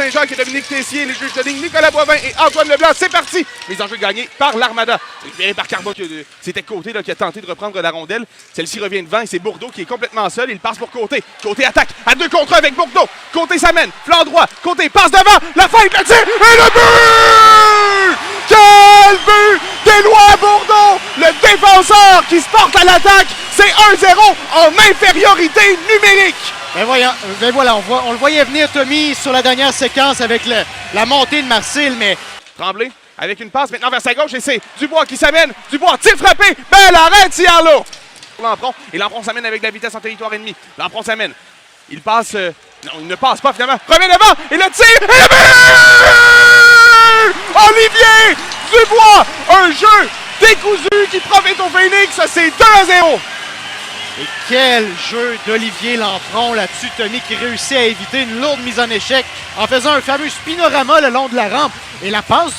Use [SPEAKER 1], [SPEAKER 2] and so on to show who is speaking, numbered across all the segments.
[SPEAKER 1] Saint-Jean qui est Dominique Tessier, les juges de ligne Nicolas Boivin et Antoine Leblanc. C'est parti! Mise en jeu gagnée par l'Armada. Récupéré par Carbone, c'était Côté là, qui a tenté de reprendre la rondelle. Celle-ci revient devant et c'est Bourdeau qui est complètement seul. Il passe pour Côté. Côté attaque à 2 contre 1 avec Bourdeau. Côté s'amène, flanc droit. Côté passe devant. La fin, le tir et le but! Quel but d'Éloi Bourdeau! Le défenseur qui se porte à l'attaque. C'est 1-0 en infériorité numérique.
[SPEAKER 2] Ben voilà, on le voyait venir, Tommy, sur la dernière séquence avec la montée de Marcel, mais...
[SPEAKER 1] Tremblay avec une passe maintenant vers sa gauche et c'est Dubois qui s'amène. Dubois, tir frappé, belle arrêt, Tiarlo. Lampron, et Lampron s'amène avec de la vitesse en territoire ennemi. Lampron s'amène. Il passe... non, il ne passe pas finalement. Remet devant et le tir et le but! Olivier Dubois, un jeu décousu qui profite au Phoenix, c'est 2-0.
[SPEAKER 2] Et quel jeu d'Olivier Lampron là-dessus, Tommy, qui réussit à éviter une lourde mise en échec en faisant un fameux spinorama le long de la rampe. Et la passe...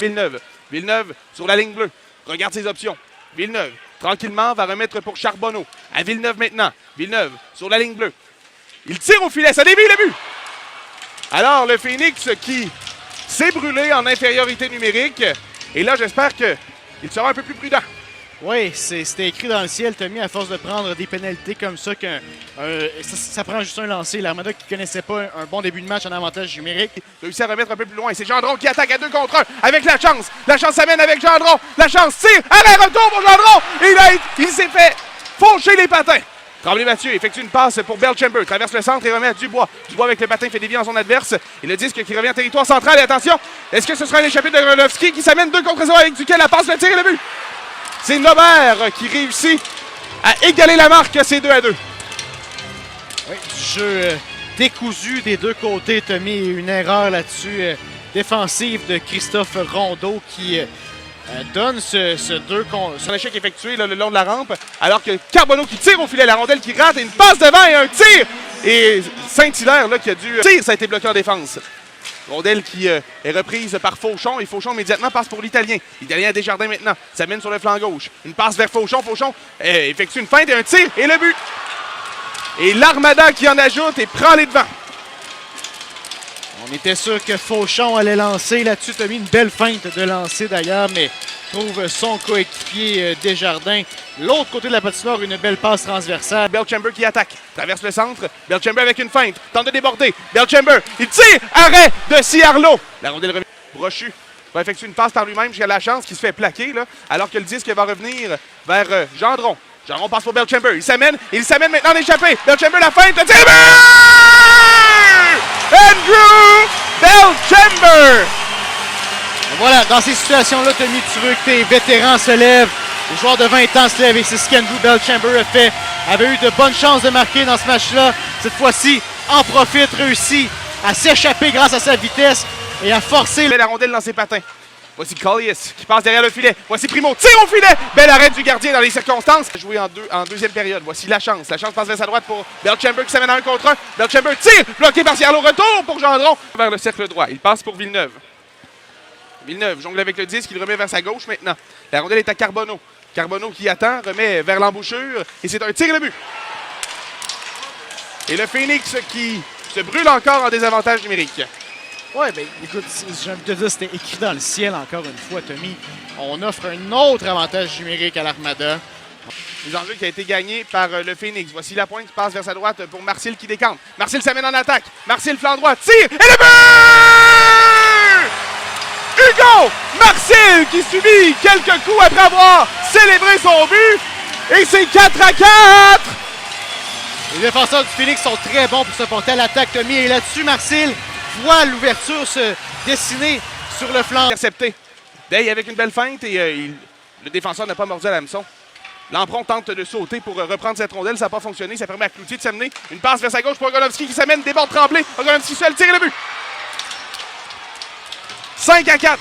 [SPEAKER 1] Villeneuve sur la ligne bleue. Regarde ses options. Villeneuve, tranquillement, va remettre pour Charbonneau. À Villeneuve maintenant. Villeneuve sur la ligne bleue. Il tire au filet, ça dévie le but. Alors, le Phoenix qui s'est brûlé en infériorité numérique. Et là, j'espère qu'il sera un peu plus prudent.
[SPEAKER 2] Oui, c'était écrit dans le ciel, Tommy, à force de prendre des pénalités comme ça, ça prend juste un lancer. L'Armada qui ne connaissait pas un bon début de match en avantage numérique.
[SPEAKER 1] Réussit à remettre un peu plus loin. C'est Gendron qui attaque à 2 contre 1 avec la chance. La chance s'amène avec Gendron. La chance tire. Arrêt-retour pour Gendron. Il s'est fait faucher les patins. Tremblay-Mathieu effectue une passe pour Belchamber. Traverse le centre et remet à Dubois. Dubois avec le patin fait dévier en son adverse. Et le disque qui revient en territoire central. Et attention, est-ce que ce sera un échappé de Gronowski qui s'amène 2 contre 0 avec duquel la passe, le tir et le but? C'est Nobert qui réussit à égaler la marque, c'est 2-2.
[SPEAKER 2] Oui, jeu décousu des deux côtés, Tommy. Une erreur là-dessus défensive de Christophe Rondeau qui donne ce 2 contre...
[SPEAKER 1] Son échec effectué là, le long de la rampe, alors que Carbonneau qui tire au filet, la rondelle qui rate, et une passe devant et un tir. Et Saint-Hilaire là, qui a dû... Tir, ça a été bloqué en défense. Rondelle qui est reprise par Fauchon et Fauchon immédiatement passe pour l'Italien. L'Italien à Desjardins maintenant, s'amène sur le flanc gauche. Une passe vers Fauchon, Fauchon effectue une feinte et un tir et le but. Et l'Armada qui en ajoute et prend les devants.
[SPEAKER 2] On était sûr que Fauchon allait lancer là-dessus. Tu as mis une belle feinte de lancer d'ailleurs, mais trouve son coéquipier Desjardins. L'autre côté de la patinoire, une belle passe transversale.
[SPEAKER 1] Belchamber qui attaque, traverse le centre. Belchamber avec une feinte, tente de déborder. Belchamber, il tire, arrêt de Ciarlo. La rondelle revient. Brochu va effectuer une passe par lui-même jusqu'à la chance qui se fait plaquer, là, alors que le disque va revenir vers Gendron. Gendron passe pour Belchamber, il s'amène maintenant en échappé. Belchamber la feinte, le tir, Andrew Belchamber.
[SPEAKER 2] Voilà, dans ces situations-là, Tommy, tu veux que tes vétérans se lèvent. Les joueurs de 20 ans se lèvent et c'est ce qu'Andrew Belchamber a fait. Avait eu de bonnes chances de marquer dans ce match-là. Cette fois-ci, en profite, réussit à s'échapper grâce à sa vitesse et à forcer
[SPEAKER 1] la rondelle dans ses patins. Voici Collier qui passe derrière le filet. Voici Primo, tire au filet. Belle arrêt du gardien dans les circonstances. Joué en deuxième période. Voici la chance. La chance passe vers sa droite pour Belchamber qui s'amène à 1 contre 1. Belchamber tire, bloqué par Ciarlo. Retour pour Gendron vers le cercle droit. Il passe pour Villeneuve. Villeneuve jongle avec le disque, il remet vers sa gauche maintenant. La rondelle est à Carbonneau. Carbonneau qui attend, remet vers l'embouchure et c'est un tir et le but. Et le Phoenix qui se brûle encore en désavantage numérique.
[SPEAKER 2] Ouais, ben écoute, j'ai envie de te dire, c'était écrit dans le ciel encore une fois, Tommy. On offre un autre avantage numérique à l'Armada.
[SPEAKER 1] Les enjeux qui a été gagné par le Phoenix. Voici la pointe qui passe vers sa droite pour Marcel qui décante. Marcel s'amène en attaque. Marcel flanc droit, tire et le but! Hugo Marcel qui subit quelques coups après avoir célébré son but. Et c'est 4-4!
[SPEAKER 2] Les défenseurs du Phoenix sont très bons pour se porter à l'attaque, Tommy. Et là-dessus, Marcel voit l'ouverture se dessiner sur le flanc.
[SPEAKER 1] Intercepté. Day avec une belle feinte et le défenseur n'a pas mordu à l'hameçon. Lampron tente de sauter pour reprendre cette rondelle. Ça n'a pas fonctionné. Ça permet à Cloutier de s'amener. Une passe vers sa gauche pour Gronowski qui s'amène, déborde Tremblay. Gronowski seul, tire et le but. 5-4.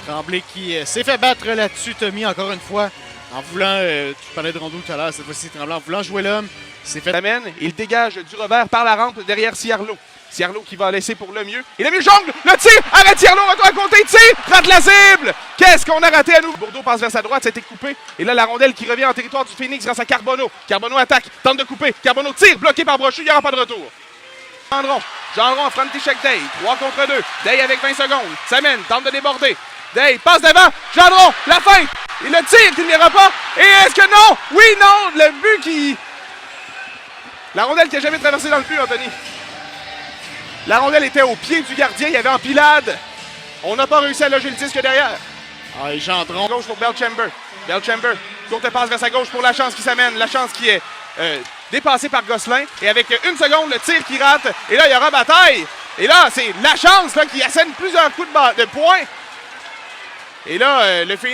[SPEAKER 2] Tremblay qui s'est fait battre là-dessus, Tommy, encore une fois. En voulant, tu parlais de Rondeau tout à l'heure, cette fois-ci Tremblay, en voulant jouer l'homme, s'est fait...
[SPEAKER 1] Il dégage du revers par la rampe derrière Ciarlo. Ciarlo qui va laisser pour le mieux. Et le mieux jongle, le tir, arrête Ciarlo, retour à côté, tire, rate la cible. Qu'est-ce qu'on a raté à nous? Bourdeau passe vers sa droite, ça a été coupé. Et là, la rondelle qui revient en territoire du Phoenix grâce à Carbonneau. Carbonneau attaque, tente de couper. Carbonneau tire, bloqué par Brochu, il n'y aura pas de retour. Gendron affronte T-Check Day. 3 contre 2. Day avec 20 secondes. S'amène, tente de déborder. Day passe devant. Gendron, la feinte. Il le tire, qu'il n'ira pas. Et est-ce que non? Oui, non. Le but qui... La rondelle qui n'a jamais traversé dans le but, Anthony. La rondelle était au pied du gardien. Il y avait empilade. On n'a pas réussi à loger le disque derrière.
[SPEAKER 2] Ah, et Gendron.
[SPEAKER 1] Gauche pour Belchamber. Belchamber. Courte passe vers sa gauche pour la chance qui s'amène. La chance qui est dépassée par Gosselin. Et avec 1 seconde, le tir qui rate. Et là, il y aura bataille. Et là, c'est la chance là, qui assène plusieurs coups de poing. Et là, le Phoenix